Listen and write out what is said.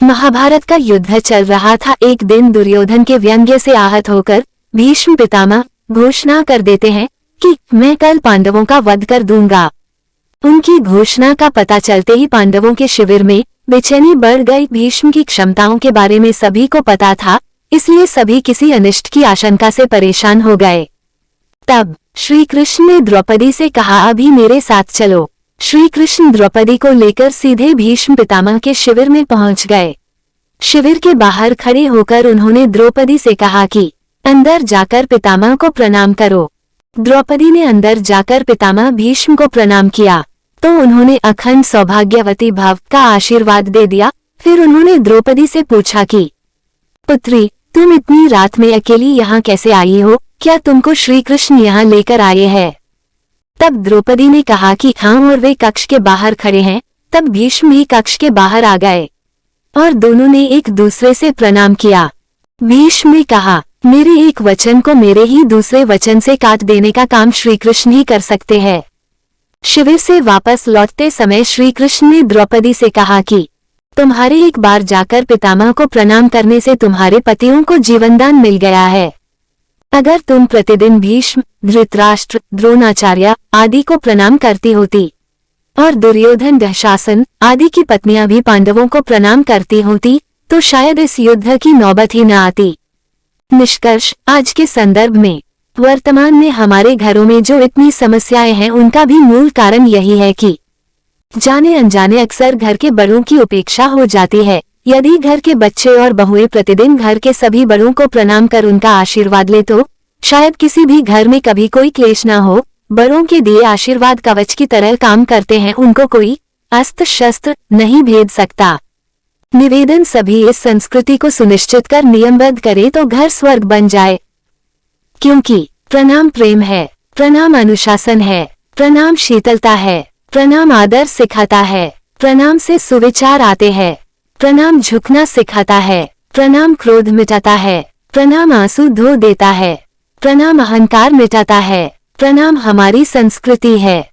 महाभारत का युद्ध चल रहा था। एक दिन दुर्योधन के व्यंग्य से आहत होकर भीष्म पितामह घोषणा कर देते हैं कि मैं कल पांडवों का वध कर दूंगा। उनकी घोषणा का पता चलते ही पांडवों के शिविर में बेचैनी बढ़ गई। भीष्म की क्षमताओं के बारे में सभी को पता था, इसलिए सभी किसी अनिष्ट की आशंका से परेशान हो गए। तब श्री कृष्ण ने द्रौपदी से कहा, अभी मेरे साथ चलो। श्री कृष्ण द्रौपदी को लेकर सीधे भीष्म पितामह के शिविर में पहुंच गए। शिविर के बाहर खड़े होकर उन्होंने द्रौपदी से कहा कि अंदर जाकर पितामह को प्रणाम करो। द्रौपदी ने अंदर जाकर पितामह भीष्म को प्रणाम किया तो उन्होंने अखंड सौभाग्यवती भाव का आशीर्वाद दे दिया। फिर उन्होंने द्रौपदी से पूछा कि पुत्री, तुम इतनी रात में अकेली यहाँ कैसे आई हो? क्या तुमको श्री कृष्ण यहाँ लेकर आए हैं? तब द्रौपदी ने कहा कि हाँ, और वे कक्ष के बाहर खड़े हैं। तब भीष्म भी कक्ष के बाहर आ गए और दोनों ने एक दूसरे से प्रणाम किया। भीष्म ने कहा, मेरे एक वचन को मेरे ही दूसरे वचन से काट देने का काम श्री कृष्ण ही कर सकते हैं। शिविर से वापस लौटते समय श्री कृष्ण ने द्रौपदी से कहा कि तुम्हारे एक बार जाकर पितामह को प्रणाम करने से तुम्हारे पतियों को जीवनदान मिल गया है। अगर तुम प्रतिदिन भीष्म, धृतराष्ट्र, द्रोणाचार्य आदि को प्रणाम करती होती और दुर्योधन, दुशासन आदि की पत्नियां भी पांडवों को प्रणाम करती होती तो शायद इस युद्ध की नौबत ही न आती। निष्कर्ष, आज के संदर्भ में वर्तमान में हमारे घरों में जो इतनी समस्याएं हैं उनका भी मूल कारण यही है कि जाने अनजाने अक्सर घर के बड़ों की उपेक्षा हो जाती है। यदि घर के बच्चे और बहुएं प्रतिदिन घर के सभी बड़ों को प्रणाम कर उनका आशीर्वाद ले तो शायद किसी भी घर में कभी कोई क्लेश न हो। बड़ों के दिए आशीर्वाद कवच की तरह काम करते हैं, उनको कोई अस्त्र शस्त्र नहीं भेद सकता। निवेदन, सभी इस संस्कृति को सुनिश्चित कर नियमबद्ध करे तो घर स्वर्ग बन जाए। क्योंकि प्रणाम प्रेम है, प्रणाम अनुशासन है, प्रणाम शीतलता है, प्रणाम आदर सिखाता है, प्रणाम से सुविचार आते हैं, प्रणाम झुकना सिखाता है, प्रणाम क्रोध मिटाता है, प्रणाम आंसू धो देता है, प्रणाम अहंकार मिटाता है, प्रणाम हमारी संस्कृति है।